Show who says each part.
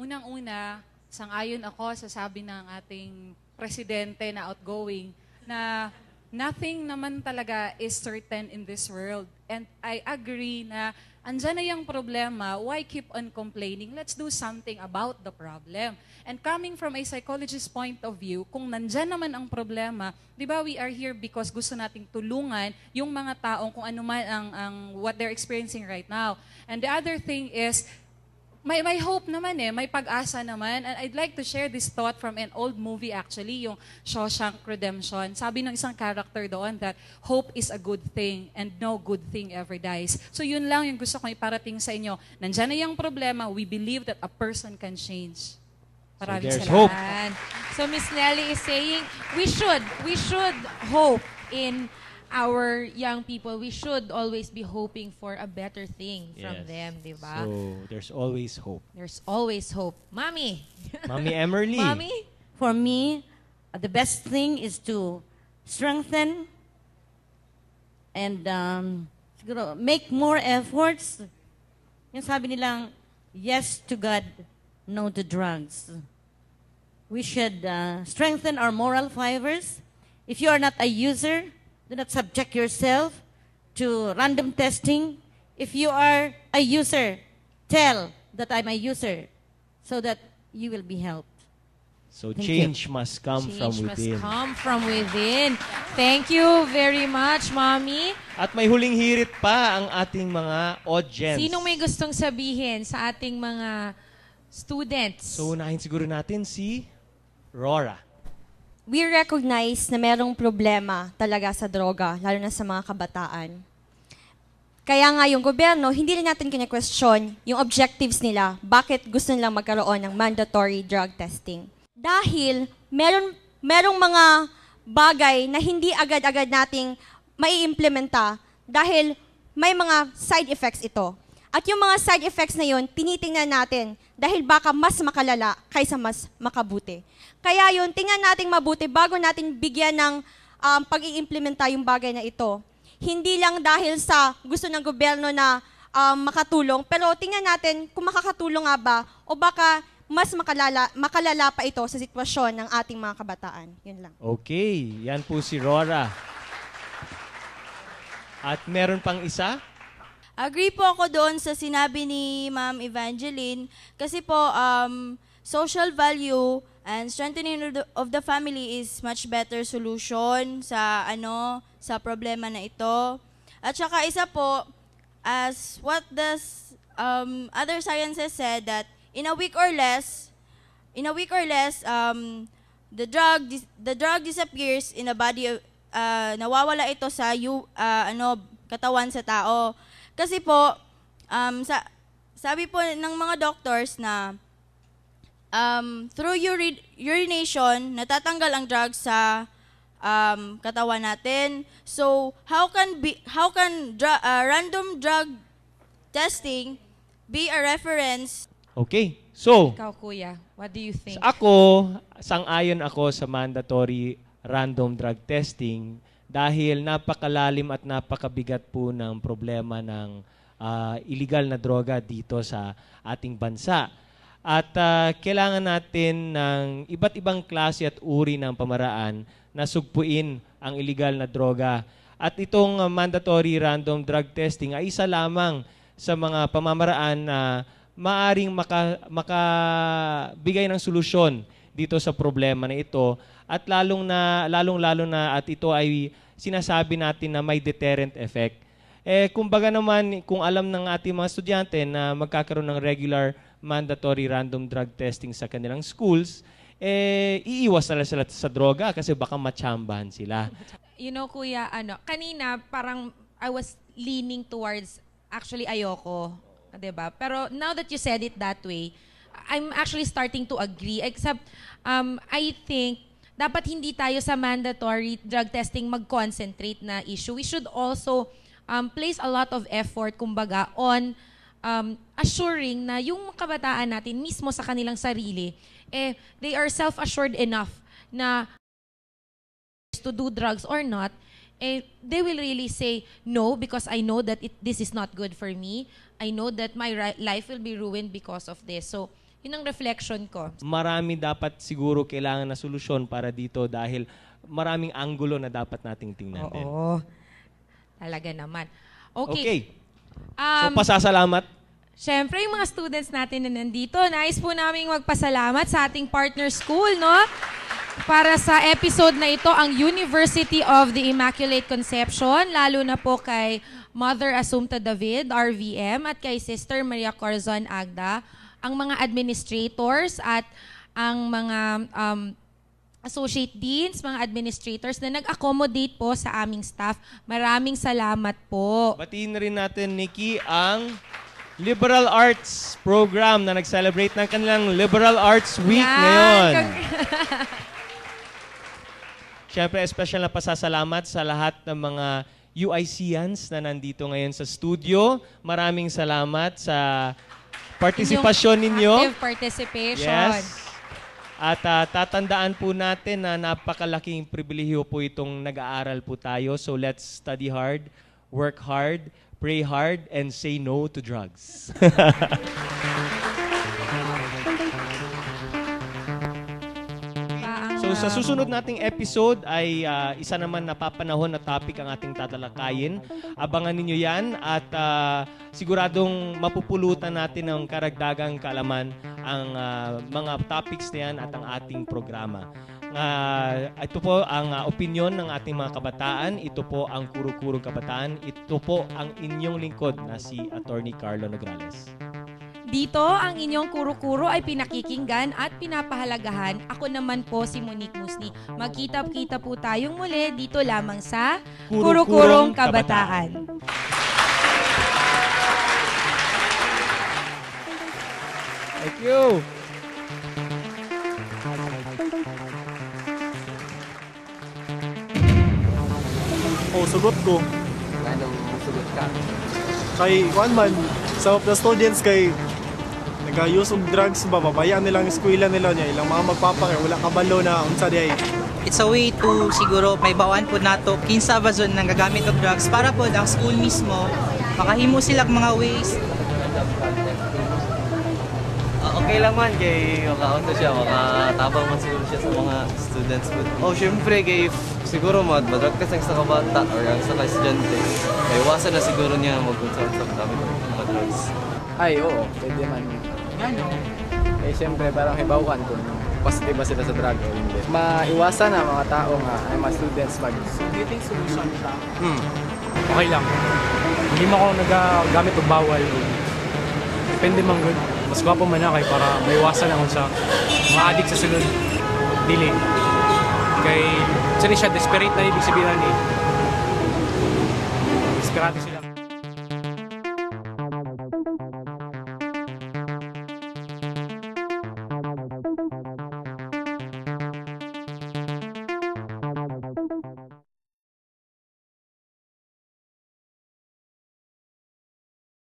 Speaker 1: Unang-una, sang-ayon ako sa sabi ng ating presidente na outgoing na nothing naman talaga is certain in this world. And I agree na andyan na yung problema, why keep on complaining? Let's do something about the problem. And coming from a psychologist's point of view, kung nandyan naman ang problema, di ba we are here because gusto nating tulungan yung mga taong kung ano man ang what they're experiencing right now. And the other thing is, may hope naman may pag-asa naman. And I'd like to share this thought from an old movie actually, yung Shawshank Redemption. Sabi ng isang character doon that hope is a good thing and no good thing ever dies. So yun lang yung gusto kong iparating sa inyo. Nandyan na yung problema, we believe that a person can change. Maraming
Speaker 2: there's
Speaker 1: salamat.
Speaker 2: hope.
Speaker 3: So Miss Nelly is saying we should hope in our young people. We should always be hoping for a better thing from them, di ba?
Speaker 2: So, there's always hope.
Speaker 3: There's always hope. Mommy!
Speaker 2: Mommy Emerly.
Speaker 3: Mommy?
Speaker 4: For me, the best thing is to strengthen and siguro, make more efforts. Yung sabi nilang, yes to God, no to drugs. We should strengthen our moral fibers. If you are not a user, do not subject yourself to random testing. If you are a user, tell that I'm a user so that you will be helped.
Speaker 2: So change must come from
Speaker 3: Change
Speaker 2: within.
Speaker 3: must come from within. Thank you very much, Mommy.
Speaker 2: At may huling hirit pa ang ating mga audience.
Speaker 3: Sinong may gustong sabihin sa ating mga students?
Speaker 2: So unahin siguro natin si Rora.
Speaker 5: We recognize na merong problema talaga sa droga, lalo na sa mga kabataan. Kaya nga yung gobyerno, hindi rin natin kanya-question yung objectives nila, bakit gusto nilang magkaroon ng mandatory drug testing. Dahil merong mga bagay na hindi agad-agad nating maiimplementa dahil may mga side effects ito. At yung mga side effects na yun, tinitingnan natin dahil baka mas makalala kaysa mas makabuti. Kaya yun, tingnan natin mabuti bago natin bigyan ng pag-iimplementa yung bagay na ito. Hindi lang dahil sa gusto ng gobyerno na makatulong, pero tingnan natin kung makakatulong nga ba o baka mas makalala pa ito sa sitwasyon ng ating mga kabataan. Yun lang.
Speaker 2: Okay, yan po si Rora. At meron pang isa?
Speaker 6: Agree po ako doon sa sinabi ni Ma'am Evangeline kasi po social value and strengthening of the family is much better solution sa sa problema na ito. At saka isa po, as what does other sciences said that in a week or less the drug disappears in the body nawawala ito sa katawan sa tao. Kasi po sabi po ng mga doctors na through urination, natatanggal ang drugs sa katawan natin. So, how can random drug testing be a reference?
Speaker 2: Okay, so,
Speaker 3: Ikaw, Kuya, what do you think?
Speaker 2: sang-ayon ako sa mandatory random drug testing dahil napakalalim at napakabigat po ng problema ng illegal na droga dito sa ating bansa. At kailangan natin ng iba't ibang klase at uri ng pamaraan na sugpuin ang illegal na droga. At itong mandatory random drug testing ay isa lamang sa mga pamamaraan na maaring makabigay ng solusyon dito sa problema na ito. At lalong-lalo na at ito ay sinasabi natin na may deterrent effect. Kumbaga naman, kung alam ng ating mga estudyante na magkakaroon ng regular mandatory random drug testing sa kanilang schools, iiwas na sila sa droga kasi baka matsambahan sila.
Speaker 3: You know, Kuya, kanina parang I was leaning towards actually ayoko, 'di ba? Pero now that you said it that way, I'm actually starting to agree except I think dapat hindi tayo sa mandatory drug testing mag-concentrate na issue. We should also place a lot of effort kumbaga on assuring na yung kabataan natin mismo sa kanilang sarili, they are self-assured enough na to do drugs or not, they will really say no because I know that this is not good for me. I know that my life will be ruined because of this. So, Yun ang reflection ko.
Speaker 2: Marami dapat siguro kailangan na solusyon para dito dahil maraming anggulo na dapat nating tingnan din.
Speaker 3: Oo. Talaga naman. Okay.
Speaker 2: Okay. So,
Speaker 3: Um,
Speaker 2: pasasalamat.
Speaker 3: Siyempre, yung mga students natin na nandito, nais po namin magpasalamat sa ating partner school, no? Para sa episode na ito, ang University of the Immaculate Conception, lalo na po kay Mother Assumpta David, RVM, at kay Sister Maria Corazon Agda, ang mga administrators at ang mga associate deans, mga administrators na nag-accommodate po sa aming staff. Maraming salamat po.
Speaker 2: Batiin na rin natin, Nikki, ang Liberal Arts Program na nag-celebrate ng kanilang Liberal Arts Week ngayon. Siyempre, special na pasasalamat sa lahat ng mga UICians na nandito ngayon sa studio. Maraming salamat sa partisipasyon ninyo.
Speaker 3: Active participation.
Speaker 2: Yes. At tatandaan po natin na napakalaking pribilehiyo po itong nag-aaral po tayo. So let's study hard, work hard, pray hard, and say no to drugs. So sa susunod nating episode ay isa naman napapanahon na topic ang ating tatalakayin. Abangan ninyo yan at siguradong mapupulutan natin ng karagdagang kaalaman ang mga topics na yan at ang ating programa. Ito po ang opinion ng ating mga kabataan. Ito po ang Kuro-Kuro Kabataan. Ito po ang inyong lingkod na si Attorney Carlo Nograles.
Speaker 3: Dito, ang inyong kuro-kuro ay pinakikinggan at pinapahalagahan. Ako naman po si Monique Musni. Magkita-kita po tayong muli dito lamang sa Kuro-Kurong Kabataan.
Speaker 2: Thank you!
Speaker 7: Sugot ko.
Speaker 8: Anong sugot ka?
Speaker 7: Kay, kuan man, some of the students kay nag-use of drugs ba, babayaan nilang eskwela nila niya, ilang mga magpapakay, wala kabalo na unsa di ay.
Speaker 9: It's a way to siguro may bawaan po nato kinsa ba zon nang gagamit og drugs para po ang school mismo makahimo sila mga ways.
Speaker 8: Okay lang man kay makaunta siya, makatabang man siguro siya sa mga students. But, syempre kay siguro madrug test ang sa kabata or ang sa estudyante. May iwasan na siguro niya mag-consult sa gamit ng mga drugs.
Speaker 10: Ay, oo. Pwede man. Eh, siyempre, parang hibawan kung positive ba sila sa drug o hindi. Maiwasan na mga tao nga, ay mga students mag...
Speaker 11: So, do you think solution siya? Okay lang. Hindi mo ako nagagamit o bawal. Depende man good. Mas gwapo man na kay para maiwasan ako sa mga addict sa sunod. Dili. Kay, siya desperate na ibig sabihin ni. Desperate sila.